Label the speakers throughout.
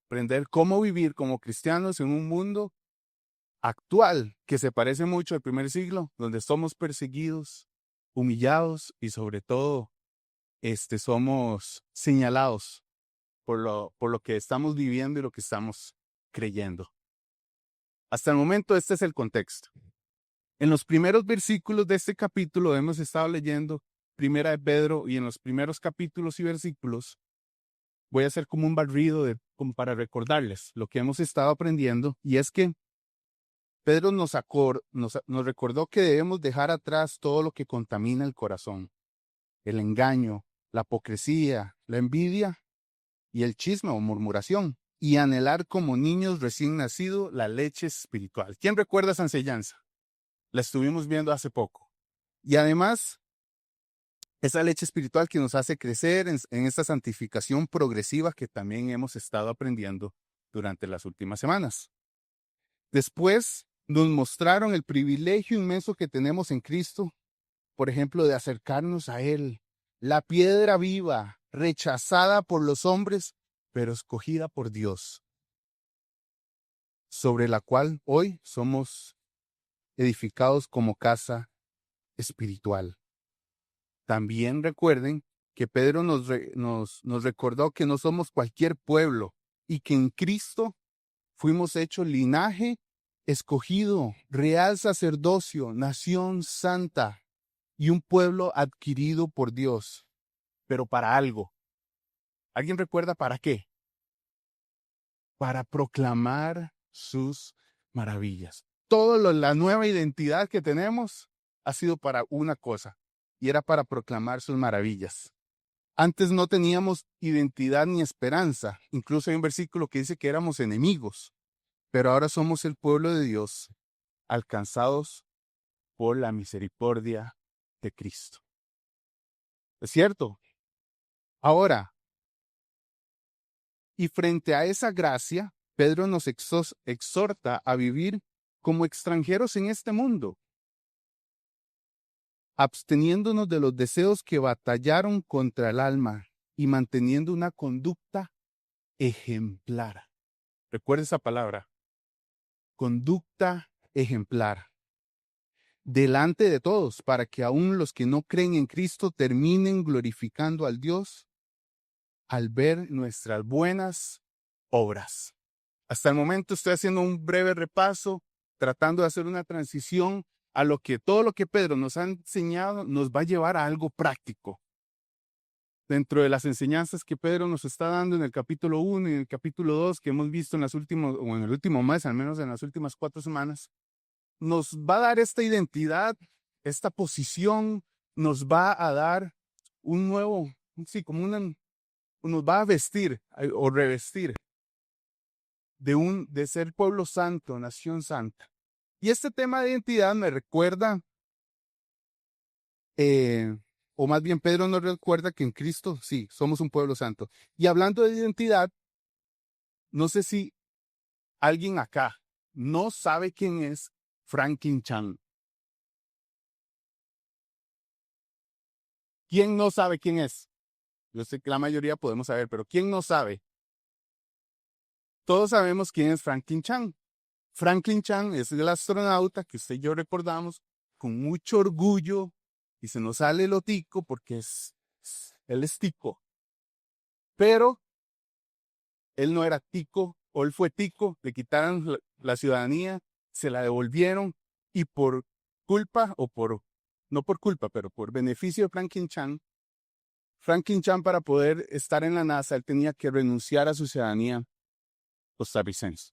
Speaker 1: aprender cómo vivir como cristianos en un mundo actual que se parece mucho al primer siglo, donde somos perseguidos, humillados y sobre todo somos señalados por lo que estamos viviendo y lo que estamos creyendo. Hasta el momento este es el contexto. En los primeros versículos de este capítulo hemos estado leyendo Primera de Pedro, y en los primeros capítulos y versículos voy a hacer como un barrido como para recordarles lo que hemos estado aprendiendo, y es que Pedro nos recordó que debemos dejar atrás todo lo que contamina el corazón: el engaño, la hipocresía, la envidia y el chisme o murmuración, y anhelar como niños recién nacidos la leche espiritual. ¿Quién recuerda esa enseñanza? La estuvimos viendo hace poco. Y además, esa leche espiritual que nos hace crecer en esta santificación progresiva que también hemos estado aprendiendo durante las últimas semanas. Después nos mostraron el privilegio inmenso que tenemos en Cristo, por ejemplo, de acercarnos a Él, la piedra viva, rechazada por los hombres, pero escogida por Dios, sobre la cual hoy somos edificados como casa espiritual. También recuerden que Pedro nos recordó que no somos cualquier pueblo y que en Cristo fuimos hechos linaje escogido, real sacerdocio, nación santa y un pueblo adquirido por Dios, pero para algo. ¿Alguien recuerda para qué? Para proclamar sus maravillas. Toda la nueva identidad que tenemos ha sido para una cosa, y era para proclamar sus maravillas. Antes no teníamos identidad ni esperanza. Incluso hay un versículo que dice que éramos enemigos, pero ahora somos el pueblo de Dios, alcanzados por la misericordia de Cristo. ¿Es cierto? Ahora, y frente a esa gracia, Pedro nos exhorta a vivir como extranjeros en este mundo, absteniéndonos de los deseos que batallaron contra el alma y manteniendo una conducta ejemplar. Recuerda esa palabra, conducta ejemplar, delante de todos, para que aún los que no creen en Cristo terminen glorificando al Dios al ver nuestras buenas obras. Hasta el momento estoy haciendo un breve repaso, tratando de hacer una transición a todo lo que Pedro nos ha enseñado nos va a llevar a algo práctico. Dentro de las enseñanzas que Pedro nos está dando en el capítulo 1 y en el capítulo 2 que hemos visto en el último mes, al menos en las últimas 4 semanas, nos va a dar esta identidad, esta posición, nos va a dar un nuevo, sí, nos va a vestir o revestir de ser pueblo santo, nación santa. Y este tema de identidad me recuerda, o más bien Pedro nos recuerda que en Cristo, sí, somos un pueblo santo. Y hablando de identidad, no sé si alguien acá no sabe quién es Franklin Chan. ¿Quién no sabe quién es? Yo sé que la mayoría podemos saber, pero ¿quién no sabe? Todos sabemos quién es Franklin Chan. Franklin Chan es el astronauta que usted y yo recordamos con mucho orgullo, y se nos sale lo tico porque él es tico. Pero él no era tico, o él fue tico, le quitaron la ciudadanía, se la devolvieron, y por culpa, no por culpa, pero por beneficio de Franklin Chan, para poder estar en la NASA, él tenía que renunciar a su ciudadanía costarricense.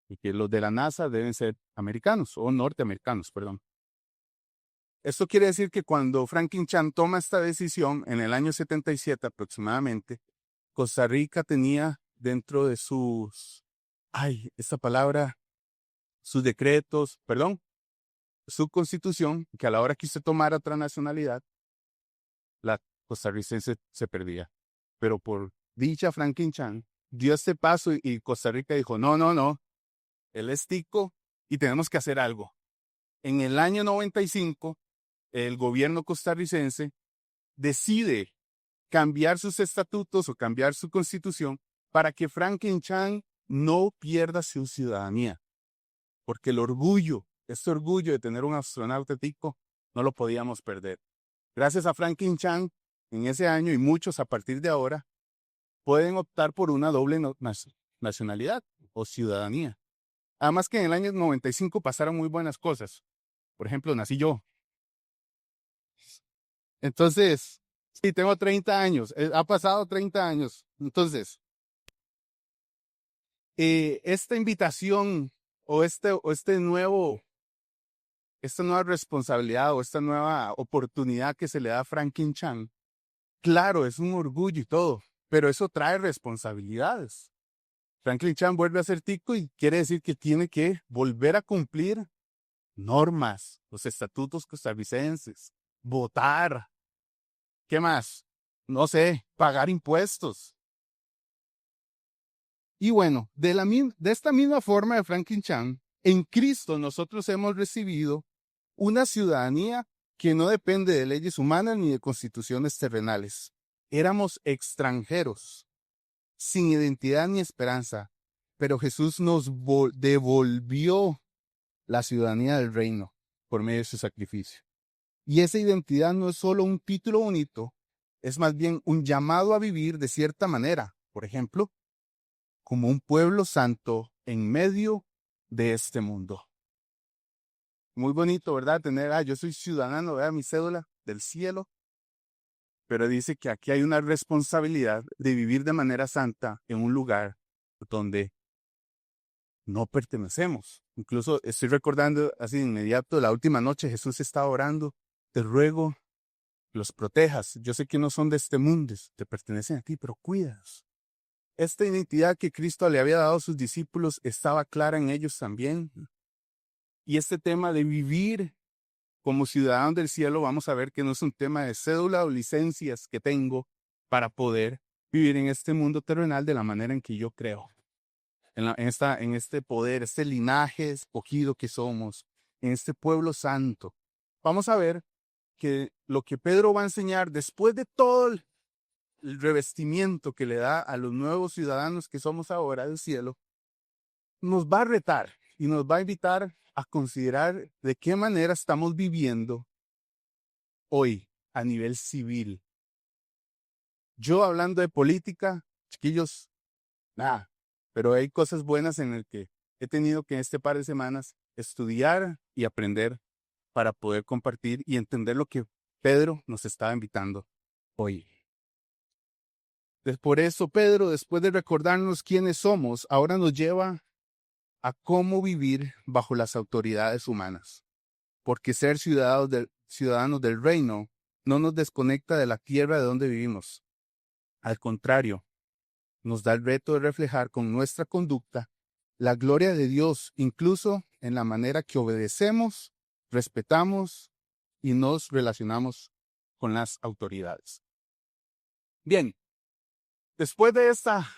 Speaker 1: Y que los de la NASA deben ser americanos, o norteamericanos, perdón. Esto quiere decir que cuando Franklin Chan toma esta decisión, en el año 77 aproximadamente, Costa Rica tenía dentro de sus decretos, su constitución, que a la hora que usted tomara otra nacionalidad, la costarricense se perdía. Pero por dicha Franklin Chan, dio este paso y Costa Rica dijo, no, él es tico y tenemos que hacer algo. En el año 95, el gobierno costarricense decide cambiar sus estatutos o cambiar su constitución para que Franklin Chan no pierda su ciudadanía, porque este orgullo de tener un astronauta tico, no lo podíamos perder. Gracias a Franklin Chang, en ese año y muchos a partir de ahora, pueden optar por una doble nacionalidad o ciudadanía. Además que en el año 95 pasaron muy buenas cosas. Por ejemplo, nací yo. Entonces, sí, tengo 30 años. Ha pasado 30 años. Entonces, esta invitación o esta nueva responsabilidad o esta nueva oportunidad que se le da a Franklin Chang, claro, es un orgullo y todo, pero eso trae responsabilidades. Franklin Chan vuelve a ser tico y quiere decir que tiene que volver a cumplir normas, los estatutos costarricenses, votar, ¿qué más? No sé, pagar impuestos. Y bueno, de esta misma forma de Franklin Chan, en Cristo nosotros hemos recibido una ciudadanía que no depende de leyes humanas ni de constituciones terrenales. Éramos extranjeros, sin identidad ni esperanza, pero Jesús nos devolvió la ciudadanía del reino por medio de su sacrificio. Y esa identidad no es solo un título bonito, es más bien un llamado a vivir de cierta manera, por ejemplo, como un pueblo santo en medio de este mundo. Muy bonito, ¿verdad? Yo soy ciudadano, vea mi cédula del cielo, pero dice que aquí hay una responsabilidad de vivir de manera santa en un lugar donde no pertenecemos. Incluso estoy recordando así de inmediato, la última noche Jesús estaba orando, te ruego, los protejas. Yo sé que no son de este mundo, te pertenecen a ti, pero cuídalos. Esta identidad que Cristo le había dado a sus discípulos estaba clara en ellos también. Y este tema de vivir como ciudadano del cielo, vamos a ver que no es un tema de cédula o licencias que tengo para poder vivir en este mundo terrenal de la manera en que yo creo. En este poder, este linaje escogido que somos, en este pueblo santo. Vamos a ver que lo que Pedro va a enseñar después de todo el revestimiento que le da a los nuevos ciudadanos que somos ahora del cielo, nos va a retar y nos va a invitar a considerar de qué manera estamos viviendo hoy a nivel civil. Yo hablando de política, chiquillos, nada, pero hay cosas buenas en el que he tenido que en este par de semanas estudiar y aprender para poder compartir y entender lo que Pedro nos estaba invitando hoy. Por eso Pedro, después de recordarnos quiénes somos, ahora nos lleva a cómo vivir bajo las autoridades humanas. Porque ser ciudadanos del reino no nos desconecta de la tierra de donde vivimos. Al contrario, nos da el reto de reflejar con nuestra conducta la gloria de Dios, incluso en la manera que obedecemos, respetamos y nos relacionamos con las autoridades. Bien, después de esta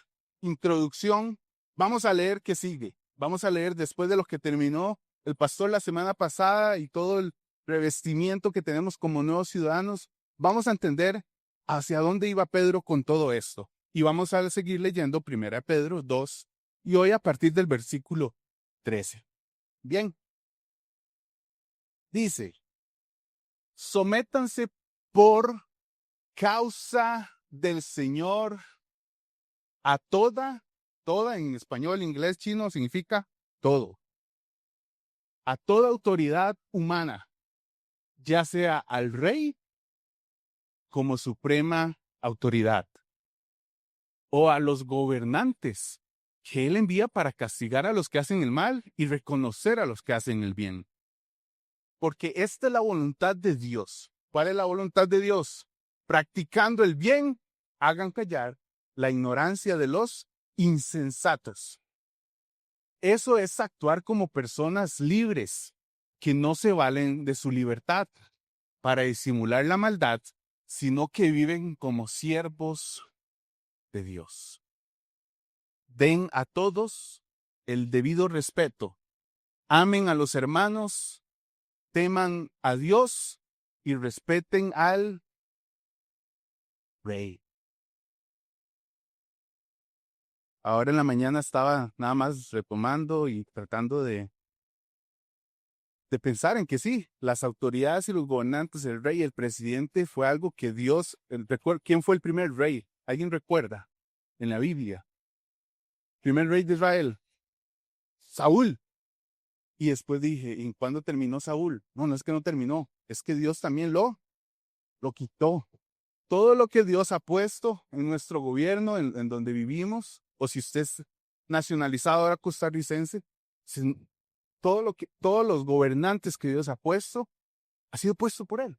Speaker 1: introducción, vamos a leer qué sigue. Vamos a leer después de lo que terminó el pastor la semana pasada y todo el revestimiento que tenemos como nuevos ciudadanos. Vamos a entender hacia dónde iba Pedro con todo esto. Y vamos a seguir leyendo 1 Pedro 2 y hoy a partir del versículo 13. Bien. Dice, sométanse por causa del Señor a toda en español, inglés, chino significa todo. A toda autoridad humana, ya sea al rey como suprema autoridad o a los gobernantes que él envía para castigar a los que hacen el mal y reconocer a los que hacen el bien. Porque esta es la voluntad de Dios. ¿Cuál es la voluntad de Dios? Practicando el bien, hagan callar la ignorancia de los insensatos. Eso es actuar como personas libres, que no se valen de su libertad para disimular la maldad, sino que viven como siervos de Dios. Den a todos el debido respeto. Amen a los hermanos, teman a Dios y respeten al Rey. Ahora en la mañana estaba nada más retomando y tratando de pensar en que sí, las autoridades y los gobernantes, el rey, el presidente, fue algo que Dios, ¿quién fue el primer rey? ¿Alguien recuerda? En la Biblia. Primer rey de Israel, Saúl. Y después dije, ¿y cuándo terminó Saúl? No, no es que no terminó, es que Dios también lo quitó. Todo lo que Dios ha puesto en nuestro gobierno, en donde vivimos, o si usted es nacionalizado ahora costarricense, todos los gobernantes que Dios ha puesto, ha sido puesto por Él.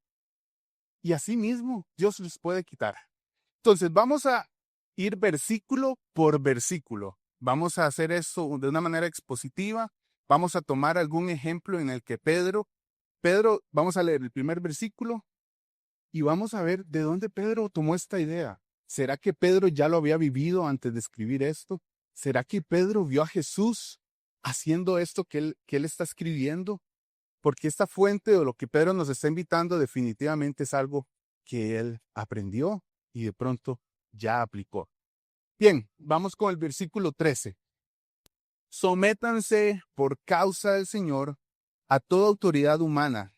Speaker 1: Y así mismo Dios les puede quitar. Entonces vamos a ir versículo por versículo. Vamos a hacer eso de una manera expositiva. Vamos a tomar algún ejemplo en el que vamos a leer el primer versículo y vamos a ver de dónde Pedro tomó esta idea. ¿Será que Pedro ya lo había vivido antes de escribir esto? ¿Será que Pedro vio a Jesús haciendo esto que él está escribiendo? Porque esta fuente de lo que Pedro nos está invitando definitivamente es algo que él aprendió y de pronto ya aplicó. Bien, vamos con el versículo 13. Sométanse por causa del Señor a toda autoridad humana,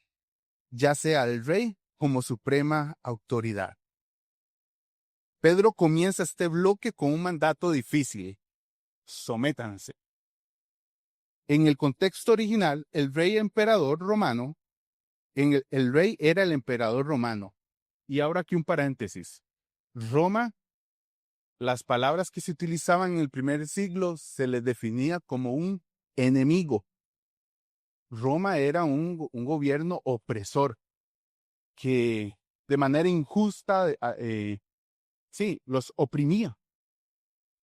Speaker 1: ya sea el rey como suprema autoridad. Pedro comienza este bloque con un mandato difícil. Sométanse. En el contexto original, el rey emperador romano, el rey era el emperador romano. Y ahora aquí un paréntesis. Roma, las palabras que se utilizaban en el primer siglo se les definía como un enemigo. Roma era un gobierno opresor que de manera injusta, sí, los oprimía.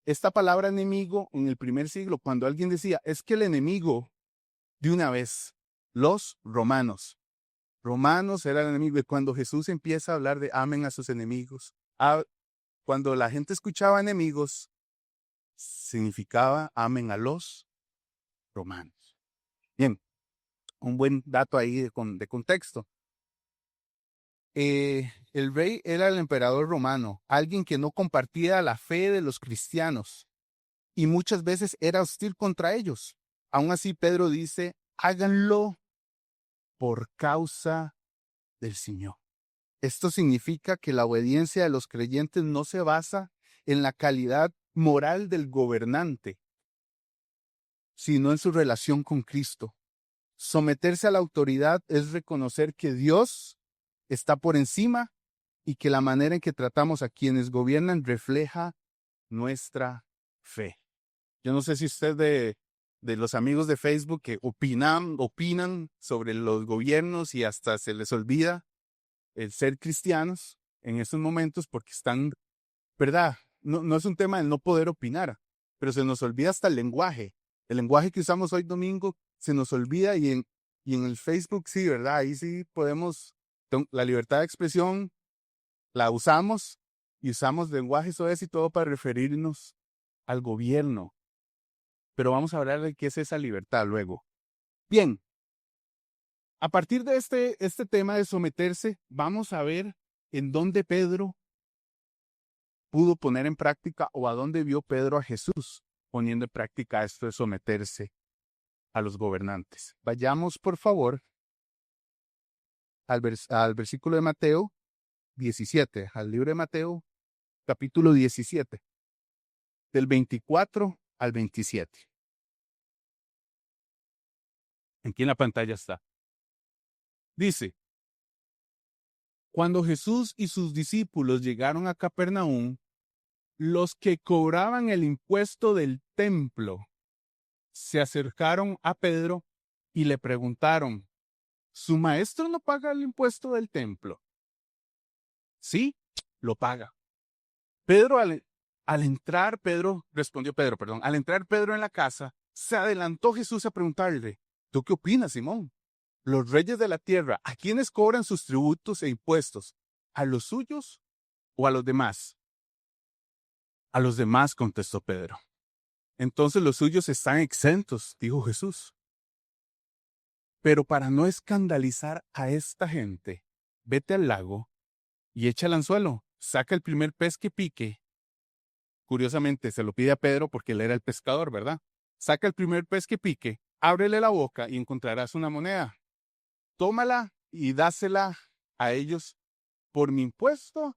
Speaker 1: Esta palabra enemigo en el primer siglo, cuando alguien decía, es que el enemigo, de una vez, los romanos. Romanos era el enemigo. Y cuando Jesús empieza a hablar de amen a sus enemigos, cuando la gente escuchaba enemigos, significaba amen a los romanos. Bien, un buen dato ahí de contexto. El rey era el emperador romano, alguien que no compartía la fe de los cristianos y muchas veces era hostil contra ellos. Aún así, Pedro dice, háganlo por causa del Señor. Esto significa que la obediencia de los creyentes no se basa en la calidad moral del gobernante, sino en su relación con Cristo. Someterse a la autoridad es reconocer que Dios está por encima y que la manera en que tratamos a quienes gobiernan refleja nuestra fe. Yo no sé si usted de los amigos de Facebook que opinan sobre los gobiernos y hasta se les olvida el ser cristianos en estos momentos porque están, ¿verdad? No es un tema de no poder opinar, pero se nos olvida hasta el lenguaje. El lenguaje que usamos hoy domingo se nos olvida y en el Facebook sí, ¿verdad? Ahí sí podemos, la libertad de expresión la usamos y usamos lenguaje soez y todo para referirnos al gobierno. Pero vamos a hablar de qué es esa libertad luego. Bien, a partir de este tema de someterse, vamos a ver en dónde Pedro pudo poner en práctica o a dónde vio Pedro a Jesús poniendo en práctica esto de someterse a los gobernantes. Vayamos, por favor, al versículo de Mateo 17, al libro de Mateo, capítulo 17, del 24 al 27. Aquí en la pantalla está. Dice, cuando Jesús y sus discípulos llegaron a Capernaum, los que cobraban el impuesto del templo se acercaron a Pedro y le preguntaron, ¿su maestro no paga el impuesto del templo? Sí, lo paga. Respondió Pedro, al entrar Pedro en la casa, se adelantó Jesús a preguntarle, ¿tú qué opinas, Simón? Los reyes de la tierra, ¿a quiénes cobran sus tributos e impuestos? ¿A los suyos o a los demás? A los demás, contestó Pedro. Entonces los suyos están exentos, dijo Jesús. Pero para no escandalizar a esta gente, vete al lago y echa el anzuelo, saca el primer pez que pique. curiosamente se lo pide a Pedro porque él era el pescador, ¿verdad? Saca el primer pez que pique, ábrele la boca y encontrarás una moneda. Tómala y dásela a ellos por mi impuesto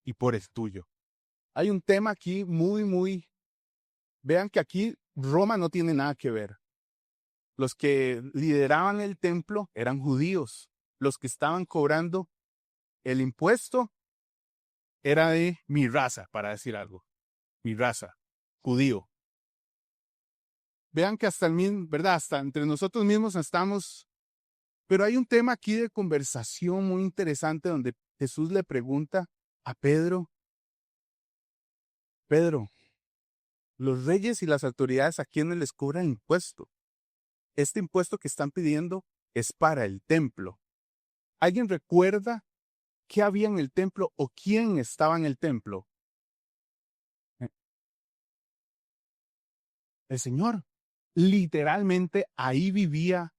Speaker 1: y por el tuyo. Hay un tema aquí vean que aquí Roma no tiene nada que ver. Los que lideraban el templo eran judíos. Los que estaban cobrando el impuesto era de mi raza, para decir algo. Mi raza, judío. Vean que hasta el mismo, ¿verdad? Hasta entre nosotros mismos estamos. Pero hay un tema aquí de conversación muy interesante donde Jesús le pregunta a Pedro, Pedro, los reyes y las autoridades a quienes les cobran impuesto. Este impuesto que están pidiendo es para el templo. ¿Alguien recuerda qué había en el templo o quién estaba en el templo? El Señor. Literalmente ahí vivía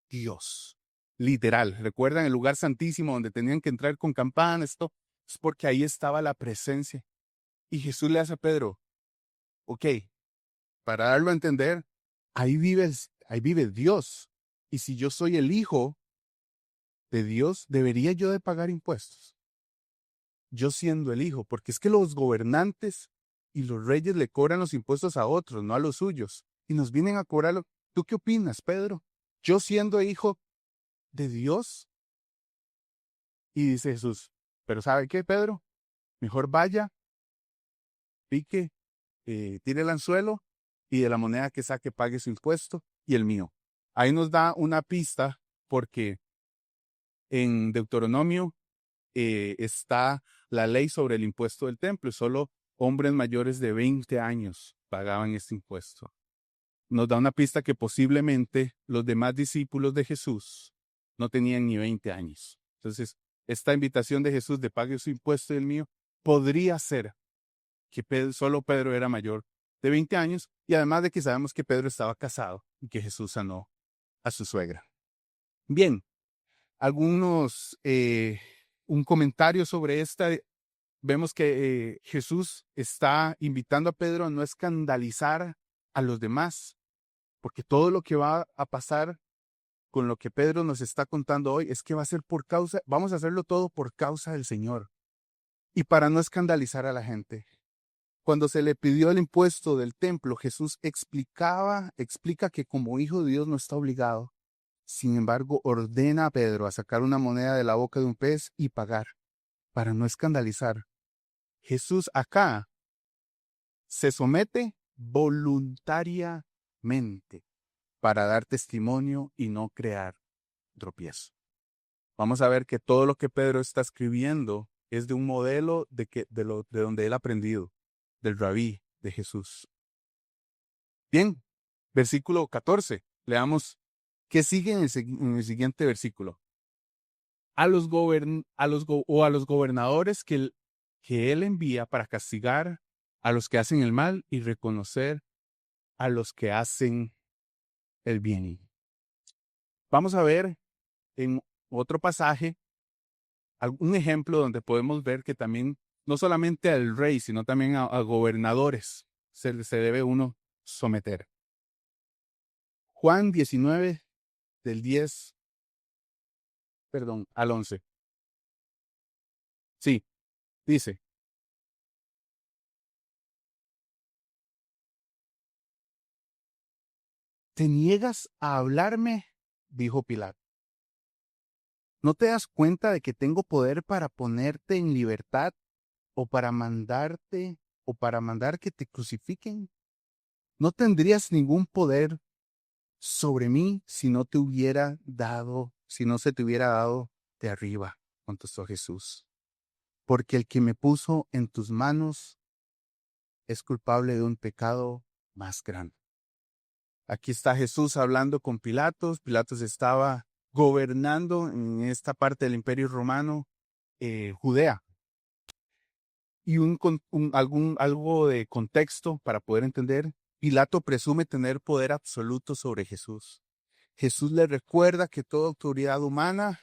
Speaker 1: Dios. Literal. ¿Recuerdan el lugar santísimo donde tenían que entrar con campanas? Esto es porque ahí estaba la presencia. Y Jesús le hace a Pedro, ok, para darlo a entender, ahí vive Dios. Y si yo soy el hijo de Dios, ¿debería yo de pagar impuestos? Yo siendo el hijo, porque es que los gobernantes y los reyes le cobran los impuestos a otros, no a los suyos, y nos vienen a cobrarlo. ¿Tú qué opinas, Pedro? Yo siendo hijo de Dios. Y dice Jesús, pero ¿sabe qué, Pedro? Mejor vaya, pique, tire el anzuelo y de la moneda que saque pague su impuesto y el mío. Ahí nos da una pista porque en Deuteronomio está la ley sobre el impuesto del templo y solo hombres mayores de 20 años pagaban este impuesto. Nos da una pista que posiblemente los demás discípulos de Jesús no tenían ni 20 años. Entonces, esta invitación de Jesús de pague su impuesto y el mío podría ser que solo Pedro era mayor de 20 años y además de que sabemos que Pedro estaba casado y que Jesús sanó a su suegra. Bien, un comentario sobre esta. Vemos que Jesús está invitando a Pedro a no escandalizar a los demás, porque todo lo que va a pasar con lo que Pedro nos está contando hoy es que va a ser vamos a hacerlo todo por causa del Señor y para no escandalizar a la gente. Cuando se le pidió el impuesto del templo, Jesús explica que como hijo de Dios no está obligado. Sin embargo, ordena a Pedro a sacar una moneda de la boca de un pez y pagar, para no escandalizar. Jesús acá se somete voluntariamente para dar testimonio y no crear tropiezo. Vamos a ver que todo lo que Pedro está escribiendo es de un modelo de donde él ha aprendido, del rabí de Jesús. Bien, versículo 14. Leamos qué sigue en el siguiente versículo. A los gobernadores que él envía para castigar a los que hacen el mal y reconocer a los que hacen el bien. Vamos a ver en otro pasaje un ejemplo donde podemos ver que también no solamente al rey, sino también a gobernadores se debe uno someter. Juan 19, del 10, al 11. Sí, dice, ¿te niegas a hablarme? Dijo Pilato. ¿No te das cuenta de que tengo poder para ponerte en libertad o para mandar que te crucifiquen? No tendrías ningún poder sobre mí si no se te hubiera dado de arriba, contestó Jesús. Porque el que me puso en tus manos es culpable de un pecado más grande. Aquí está Jesús hablando con Pilatos. Pilatos estaba gobernando en esta parte del Imperio Romano, Judea. Y algo de contexto para poder entender, Pilato presume tener poder absoluto sobre Jesús. Jesús le recuerda que toda autoridad humana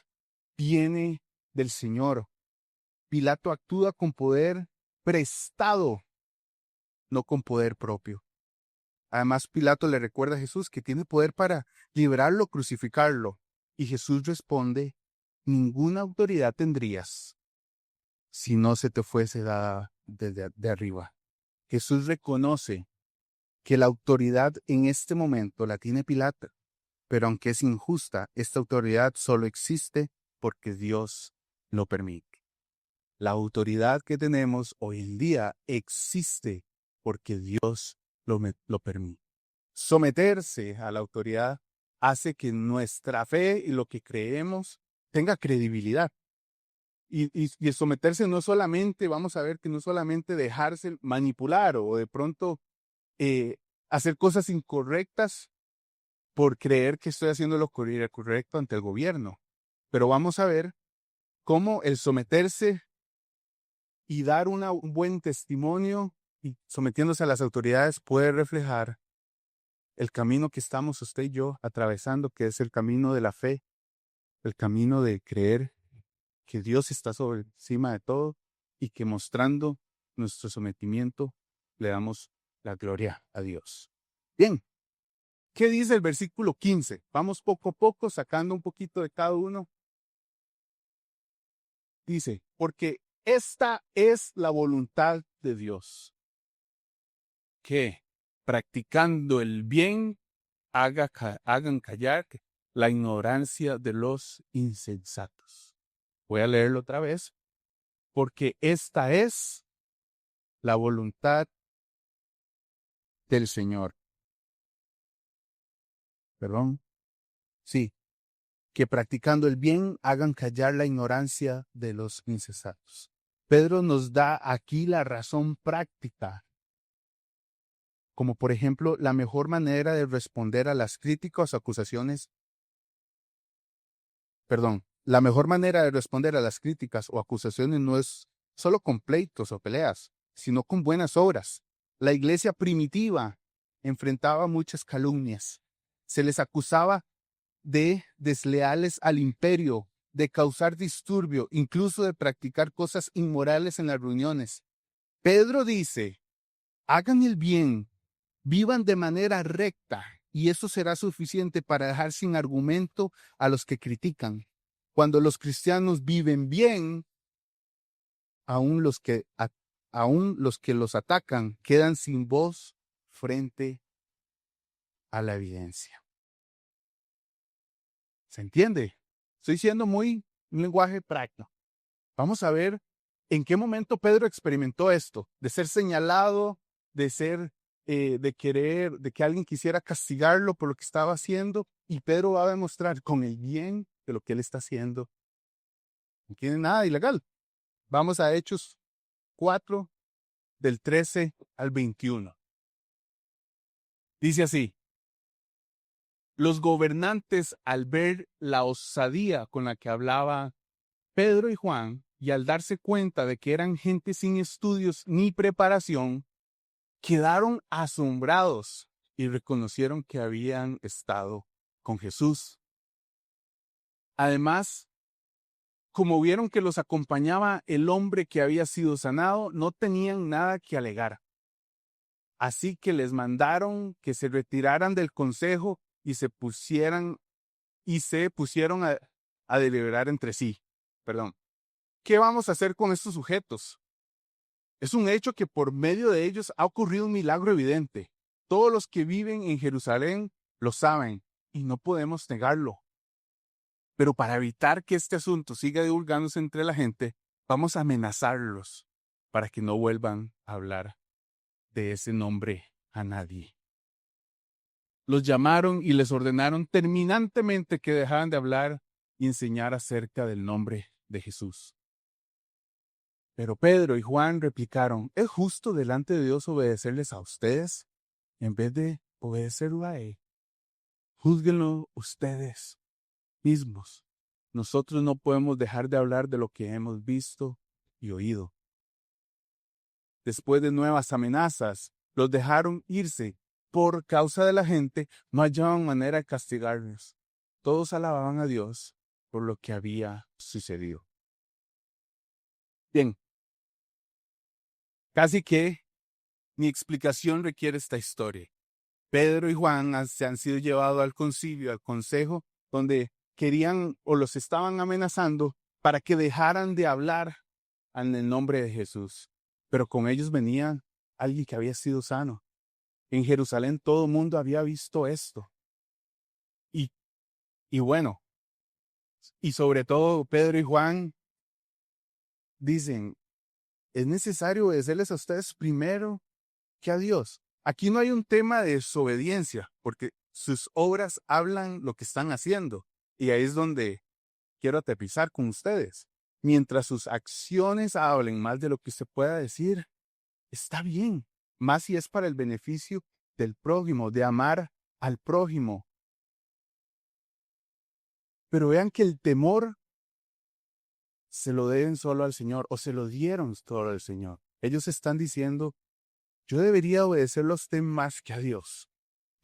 Speaker 1: viene del Señor. Pilato actúa con poder prestado no con poder propio. Además, Pilato le recuerda a Jesús que tiene poder para liberarlo, crucificarlo. Y Jesús responde, ninguna autoridad tendrías si no se te fuese dada desde de arriba. Jesús reconoce que la autoridad en este momento la tiene Pilato, pero aunque es injusta, esta autoridad solo existe porque Dios lo permite. La autoridad que tenemos hoy en día existe porque Dios lo permite. Someterse a la autoridad hace que nuestra fe y lo que creemos tenga credibilidad. Y someterse no solamente, vamos a ver que no solamente dejarse manipular o de pronto hacer cosas incorrectas por creer que estoy haciendo lo correcto ante el gobierno. Pero vamos a ver cómo el someterse y dar un buen testimonio y sometiéndose a las autoridades puede reflejar el camino que estamos usted y yo atravesando, que es el camino de la fe, el camino de creer que Dios está sobre encima de todo y que mostrando nuestro sometimiento le damos la gloria a Dios. Bien, ¿qué dice el versículo 15? Vamos poco a poco sacando un poquito de cada uno. Dice, porque esta es la voluntad de Dios, que practicando el bien hagan callar la ignorancia de los insensatos. Voy a leerlo otra vez. Porque esta es la voluntad del Señor. Perdón. Sí, que practicando el bien hagan callar la ignorancia de los insensatos. Pedro nos da aquí la razón práctica, como por ejemplo la mejor manera de responder a las críticas o acusaciones. La mejor manera de responder a las críticas o acusaciones no es solo con pleitos o peleas, sino con buenas obras. La iglesia primitiva enfrentaba muchas calumnias. Se les acusaba de desleales al imperio, de causar disturbio, incluso de practicar cosas inmorales en las reuniones. Pedro dice, hagan el bien, vivan de manera recta, y eso será suficiente para dejar sin argumento a los que critican. Cuando los cristianos viven bien, aún los que los atacan quedan sin voz frente a la evidencia. ¿Se entiende? Estoy siendo un lenguaje práctico. Vamos a ver en qué momento Pedro experimentó esto, de ser señalado, de que alguien quisiera castigarlo por lo que estaba haciendo, y Pedro va a demostrar con el bien de lo que él está haciendo. No tiene nada ilegal. Vamos a Hechos 4, del 13 al 21. Dice así, los gobernantes al ver la osadía con la que hablaba Pedro y Juan, y al darse cuenta de que eran gente sin estudios ni preparación, quedaron asombrados y reconocieron que habían estado con Jesús. Además, como vieron que los acompañaba el hombre que había sido sanado, no tenían nada que alegar. Así que les mandaron que se retiraran del consejo y se pusieron a deliberar entre sí. ¿Qué vamos a hacer con estos sujetos? Es un hecho que por medio de ellos ha ocurrido un milagro evidente. Todos los que viven en Jerusalén lo saben y no podemos negarlo. Pero para evitar que este asunto siga divulgándose entre la gente, vamos a amenazarlos para que no vuelvan a hablar de ese nombre a nadie. Los llamaron y les ordenaron terminantemente que dejaran de hablar y enseñar acerca del nombre de Jesús. Pero Pedro y Juan replicaron, ¿es justo delante de Dios obedecerles a ustedes en vez de obedecerlo a Él? Júzguenlo ustedes mismos. Nosotros no podemos dejar de hablar de lo que hemos visto y oído. Después de nuevas amenazas, los dejaron irse. Por causa de la gente, no hallaban manera de castigarlos. Todos alababan a Dios por lo que había sucedido. Bien, casi que ni explicación requiere esta historia. Pedro y Juan se han sido llevados al concilio, al consejo, donde querían o los estaban amenazando para que dejaran de hablar en el nombre de Jesús. Pero con ellos venía alguien que había sido sano. En Jerusalén todo el mundo había visto esto. Y bueno, y sobre todo Pedro y Juan dicen, es necesario obedecerles a ustedes primero que a Dios. Aquí no hay un tema de desobediencia, porque sus obras hablan lo que están haciendo. Y ahí es donde quiero aterrizar con ustedes. Mientras sus acciones hablen más de lo que usted pueda decir, está bien. Más si es para el beneficio del prójimo, de amar al prójimo. Pero vean que el temor se lo deben solo al Señor o se lo dieron solo al Señor. Ellos están diciendo, yo debería obedecerlo a usted más que a Dios.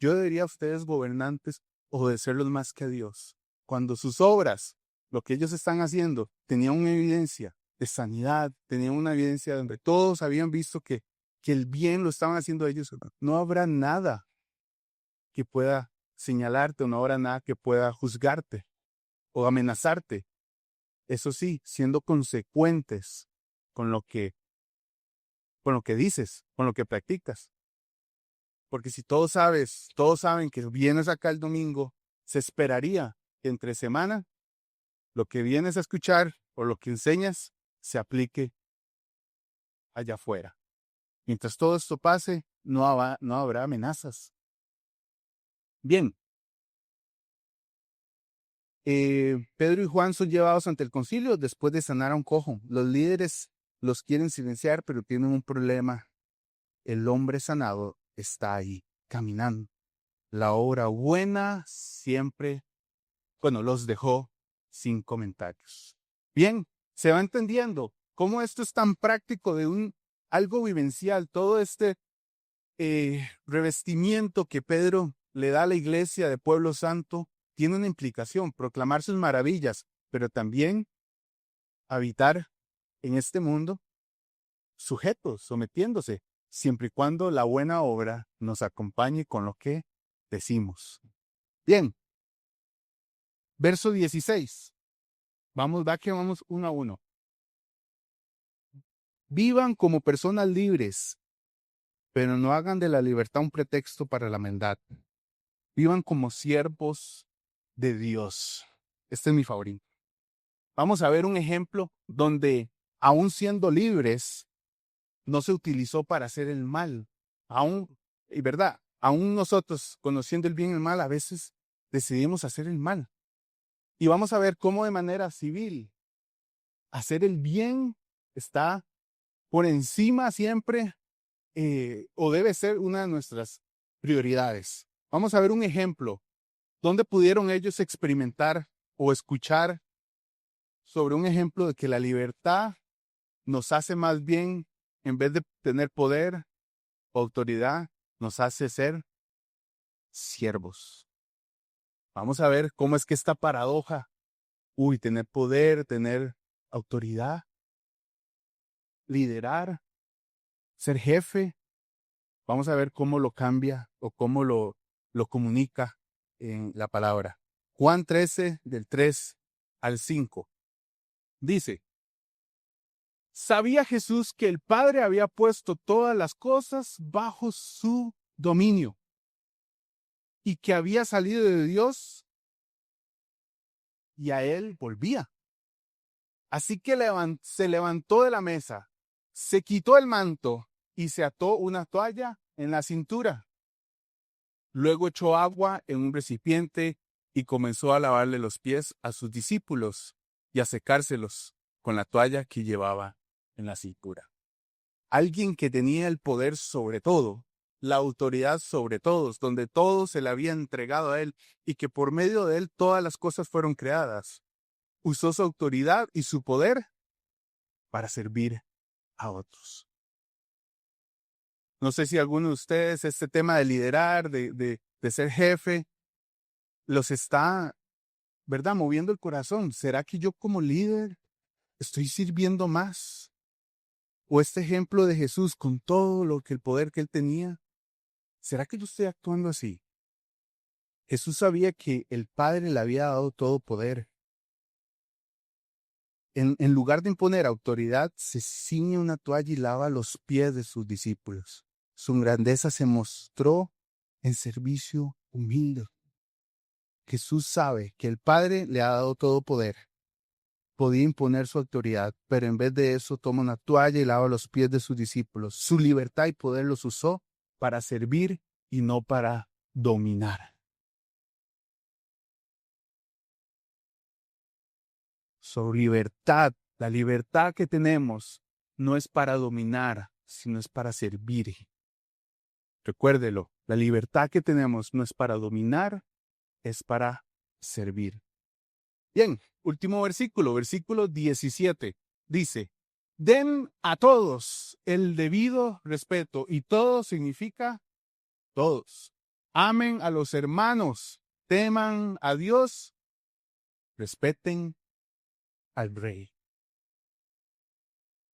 Speaker 1: Yo debería a ustedes gobernantes obedecerlos más que a Dios. Cuando sus obras, lo que ellos están haciendo, tenían una evidencia de sanidad, tenían una evidencia donde todos habían visto que el bien lo estaban haciendo ellos, no habrá nada que pueda señalarte o no habrá nada que pueda juzgarte o amenazarte. Eso sí, siendo consecuentes con lo que dices, con lo que practicas. Porque si todos saben que vienes acá el domingo, se esperaría que entre semana lo que vienes a escuchar o lo que enseñas se aplique allá afuera. Mientras todo esto pase, no habrá amenazas. Bien. Pedro y Juan son llevados ante el concilio después de sanar a un cojo. Los líderes los quieren silenciar, pero tienen un problema. El hombre sanado está ahí, caminando. La obra buena siempre, los dejó sin comentarios. Bien, se va entendiendo cómo esto es tan práctico de algo vivencial, todo este revestimiento que Pedro le da a la iglesia de Pueblo Santo tiene una implicación, proclamar sus maravillas, pero también habitar en este mundo sujetos, sometiéndose, siempre y cuando la buena obra nos acompañe con lo que decimos. Bien, verso 16. Vamos uno a uno. Vivan como personas libres, pero no hagan de la libertad un pretexto para la maldad. Vivan como siervos de Dios. Este es mi favorito. Vamos a ver un ejemplo donde, aún siendo libres, no se utilizó para hacer el mal. Aún nosotros, conociendo el bien y el mal, a veces decidimos hacer el mal. Y vamos a ver cómo de manera civil hacer el bien está por encima siempre o debe ser una de nuestras prioridades. Vamos a ver un ejemplo donde pudieron ellos experimentar o escuchar sobre un ejemplo de que la libertad nos hace más bien, en vez de tener poder o autoridad, nos hace ser siervos. Vamos a ver cómo es que esta paradoja, tener poder, tener autoridad, liderar, ser jefe, vamos a ver cómo lo cambia o cómo lo comunica en la palabra. Juan 13, del 3 al 5. Dice, sabía Jesús que el Padre había puesto todas las cosas bajo su dominio y que había salido de Dios y a él volvía. Así que se levantó de la mesa, se quitó el manto y se ató una toalla en la cintura. Luego echó agua en un recipiente y comenzó a lavarle los pies a sus discípulos y a secárselos con la toalla que llevaba en la cintura. Alguien que tenía el poder sobre todo, la autoridad sobre todos, donde todo se le había entregado a él y que por medio de él todas las cosas fueron creadas, usó su autoridad y su poder para servir a otros. No sé si alguno de ustedes este tema de liderar, de ser jefe, los está, ¿verdad?, moviendo el corazón. ¿Será que yo como líder estoy sirviendo más? o este ejemplo de Jesús con todo el poder que él tenía, ¿será que yo estoy actuando así? Jesús sabía que el Padre le había dado todo poder. En lugar de imponer autoridad, se ciñe una toalla y lava los pies de sus discípulos. Su grandeza se mostró en servicio humilde. Jesús sabe que el Padre le ha dado todo poder. Podía imponer su autoridad, pero en vez de eso toma una toalla y lava los pies de sus discípulos. Su libertad y poder los usó para servir y no para dominar. Su libertad, la libertad que tenemos, no es para dominar, sino es para servir. Recuérdelo, la libertad que tenemos no es para dominar, es para servir. Bien, último versículo, versículo 17. Dice, den a todos el debido respeto, y todo significa todos. Amen a los hermanos, teman a Dios, respeten al rey.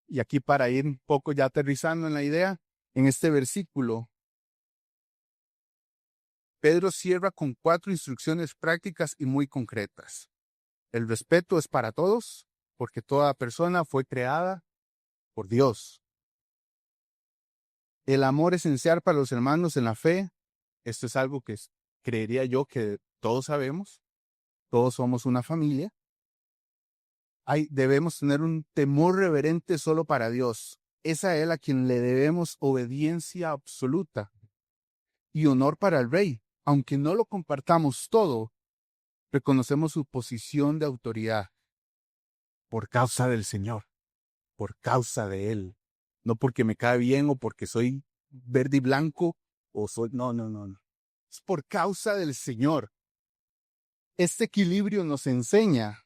Speaker 1: Y aquí para ir un poco ya aterrizando en la idea, en este versículo, Pedro cierra con 4 instrucciones prácticas y muy concretas. El respeto es para todos, porque toda persona fue creada por Dios. El amor esencial para los hermanos en la fe, esto es algo que creería yo que todos sabemos, todos somos una familia. Debemos tener un temor reverente solo para Dios. Es a Él a quien le debemos obediencia absoluta y honor para el Rey. Aunque no lo compartamos todo, reconocemos su posición de autoridad por causa del Señor, por causa de Él. No porque me cae bien o porque soy verde y blanco o soy... No. Es por causa del Señor. Este equilibrio nos enseña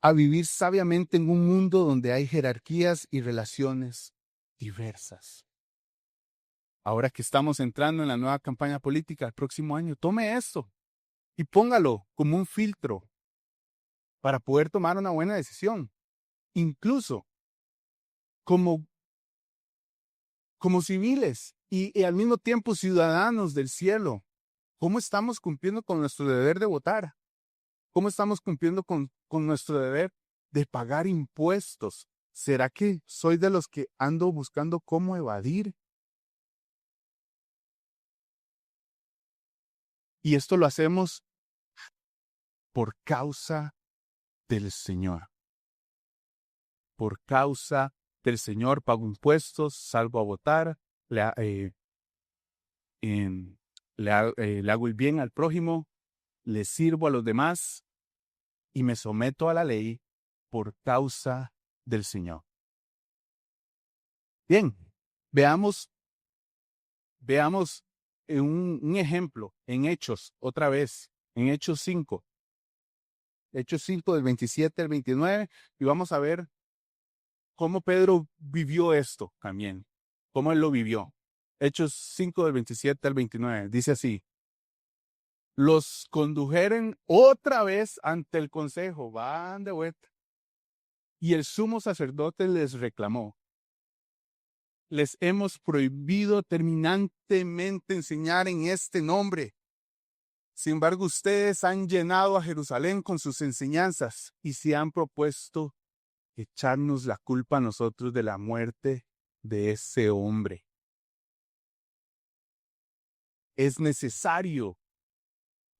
Speaker 1: a vivir sabiamente en un mundo donde hay jerarquías y relaciones diversas. Ahora que estamos entrando en la nueva campaña política el próximo año, tome esto y póngalo como un filtro para poder tomar una buena decisión. Incluso como civiles y al mismo tiempo ciudadanos del cielo. ¿Cómo estamos cumpliendo con nuestro deber de votar? ¿Cómo estamos cumpliendo con nuestro deber de pagar impuestos? ¿Será que soy de los que ando buscando cómo evadir? Y esto lo hacemos por causa del Señor. Por causa del Señor pago impuestos, salgo a votar, le hago el bien al prójimo, le sirvo a los demás y me someto a la ley por causa del Señor. Bien, veamos un ejemplo en Hechos, otra vez, en Hechos 5. Hechos 5 del 27 al 29, y vamos a ver cómo Pedro vivió esto también, cómo él lo vivió. Hechos 5 del 27 al 29, dice así: los condujeren otra vez ante el consejo, van de vuelta, y el sumo sacerdote les reclamó: les hemos prohibido terminantemente enseñar en este nombre. Sin embargo, ustedes han llenado a Jerusalén con sus enseñanzas y se han propuesto echarnos la culpa a nosotros de la muerte de ese hombre. Es necesario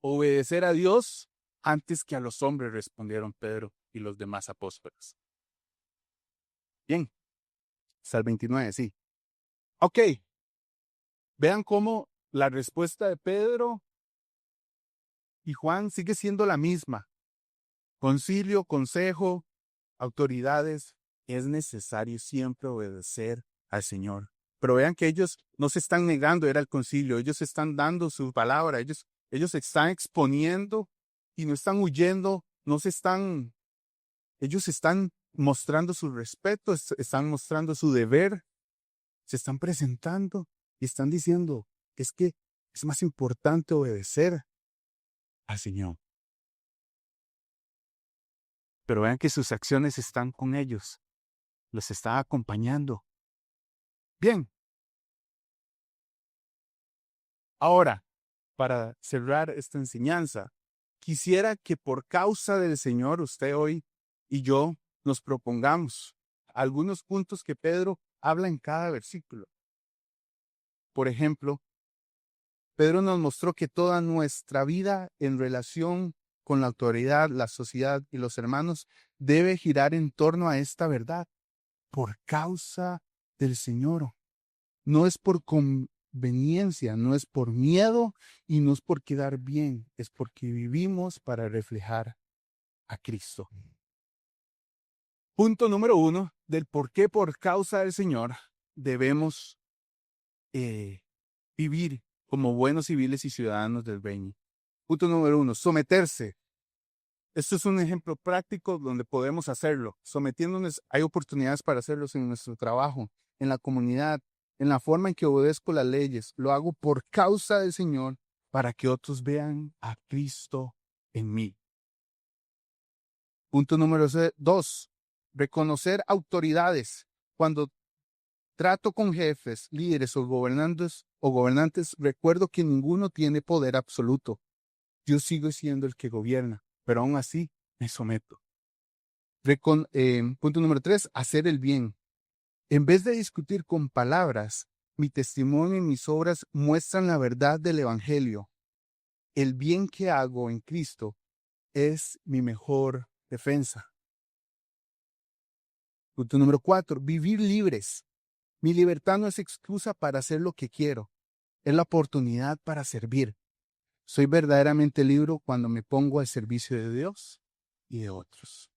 Speaker 1: obedecer a Dios antes que a los hombres, respondieron Pedro y los demás apóstoles. Bien, hasta el 29, sí. Ok, vean cómo la respuesta de Pedro y Juan sigue siendo la misma. Concilio, consejo, autoridades, es necesario siempre obedecer al Señor. Pero vean que ellos no se están negando a ir al concilio, ellos están dando su palabra, ellos se están exponiendo y no están huyendo, ellos están mostrando su respeto, están mostrando su deber, se están presentando y están diciendo, es que es más importante obedecer al Señor. Pero vean que sus acciones están con ellos. los está acompañando. Bien, ahora, para cerrar esta enseñanza, quisiera que por causa del Señor, usted hoy y yo nos propongamos algunos puntos que Pedro habla en cada versículo. Por ejemplo, Pedro nos mostró que toda nuestra vida en relación con la autoridad, la sociedad y los hermanos debe girar en torno a esta verdad. Por causa del Señor. No es por conveniencia, no es por miedo y no es por quedar bien, es porque vivimos para reflejar a Cristo. Punto número 1 del por qué por causa del Señor debemos vivir como buenos civiles y ciudadanos del reino. Punto número 1, someterse. Esto es un ejemplo práctico donde podemos hacerlo. Sometiéndonos, hay oportunidades para hacerlo en nuestro trabajo, en la comunidad, en la forma en que obedezco las leyes. Lo hago por causa del Señor para que otros vean a Cristo en mí. Punto número 2, reconocer autoridades. Cuando trato con jefes, líderes o gobernantes, recuerdo que ninguno tiene poder absoluto. Yo sigo siendo el que gobierna, pero aún así me someto. Punto número 3, hacer el bien. En vez de discutir con palabras, mi testimonio y mis obras muestran la verdad del Evangelio. El bien que hago en Cristo es mi mejor defensa. Punto número 4, vivir libres. Mi libertad no es excusa para hacer lo que quiero, es la oportunidad para servir. Soy verdaderamente libre cuando me pongo al servicio de Dios y de otros.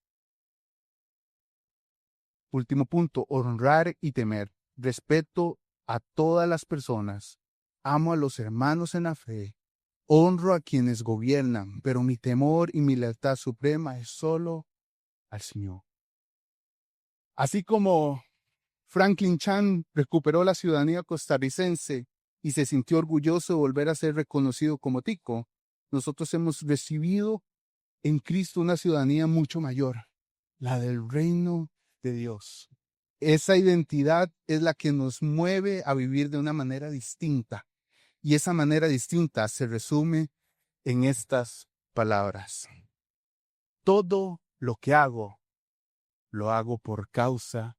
Speaker 1: Último punto, honrar y temer. Respeto a todas las personas. Amo a los hermanos en la fe. Honro a quienes gobiernan, pero mi temor y mi lealtad suprema es solo al Señor. Así como Franklin Chan recuperó la ciudadanía costarricense y se sintió orgulloso de volver a ser reconocido como tico, nosotros hemos recibido en Cristo una ciudadanía mucho mayor, la del reino de Dios. Esa identidad es la que nos mueve a vivir de una manera distinta. Y esa manera distinta se resume en estas palabras. Todo lo que hago, lo hago por causa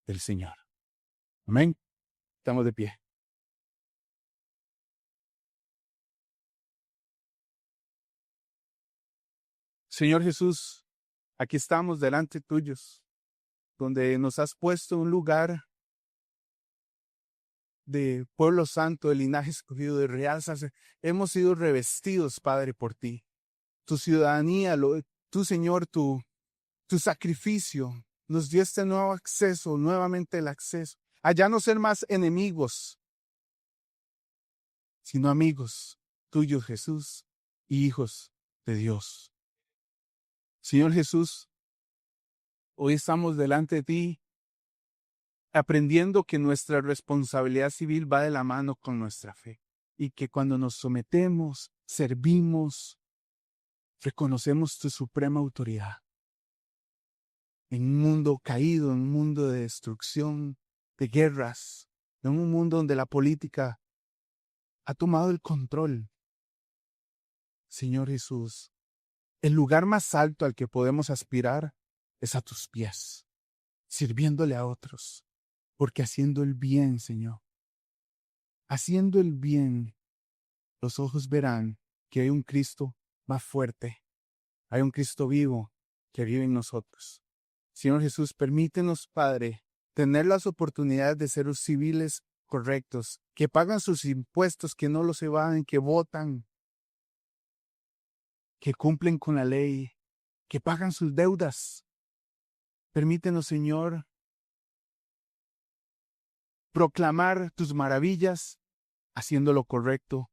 Speaker 1: del Señor. Amén. Estamos de pie. Señor Jesús, aquí estamos delante tuyos, donde nos has puesto un lugar de pueblo santo, de linaje escogido, de real sacerdocio. Hemos sido revestidos, Padre, por ti. Tu ciudadanía, tu Señor, tu sacrificio nos dio este nuevo acceso, nuevamente el acceso. A ya no ser más enemigos, sino amigos tuyos, Jesús, y hijos de Dios. Señor Jesús, hoy estamos delante de ti, aprendiendo que nuestra responsabilidad civil va de la mano con nuestra fe, y que cuando nos sometemos, servimos, reconocemos tu suprema autoridad. En un mundo caído, en un mundo de destrucción, de guerras, en un mundo donde la política ha tomado el control. Señor Jesús, el lugar más alto al que podemos aspirar es a tus pies, sirviéndole a otros, porque haciendo el bien, Señor, haciendo el bien, los ojos verán que hay un Cristo más fuerte, hay un Cristo vivo que vive en nosotros. Señor Jesús, permítenos, Padre, tener las oportunidades de ser los civiles correctos, que pagan sus impuestos, que no los evaden, que votan, que cumplen con la ley, que pagan sus deudas. Permítenos, Señor, proclamar tus maravillas haciendo lo correcto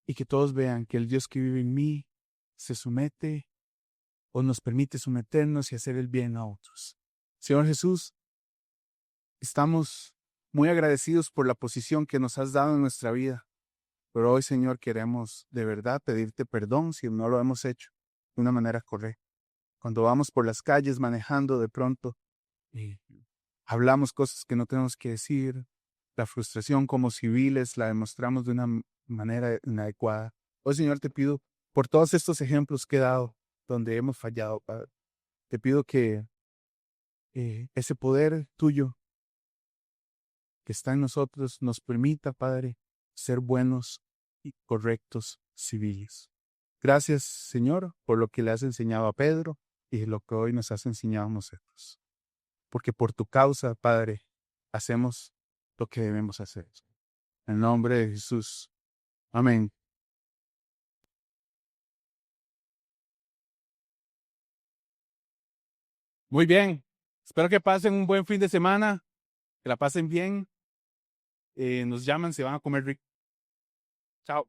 Speaker 1: y que todos vean que el Dios que vive en mí se somete o nos permite someternos y hacer el bien a otros. Señor Jesús, estamos muy agradecidos por la posición que nos has dado en nuestra vida, pero hoy, Señor, queremos de verdad pedirte perdón si no lo hemos hecho de una manera correcta. Cuando vamos por las calles manejando de pronto, eh, hablamos cosas que no tenemos que decir. La frustración como civiles la demostramos de una manera inadecuada. Oh Señor, te pido por todos estos ejemplos que he dado donde hemos fallado, Padre. Te pido que ese poder tuyo que está en nosotros nos permita, Padre, ser buenos y correctos civiles. Gracias, Señor, por lo que le has enseñado a Pedro y lo que hoy nos has enseñado a nosotros. Porque por tu causa, Padre, hacemos lo que debemos hacer. En el nombre de Jesús. Amén. Muy bien. Espero que pasen un buen fin de semana, que la pasen bien. Nos llaman, se van a comer rico. Chao.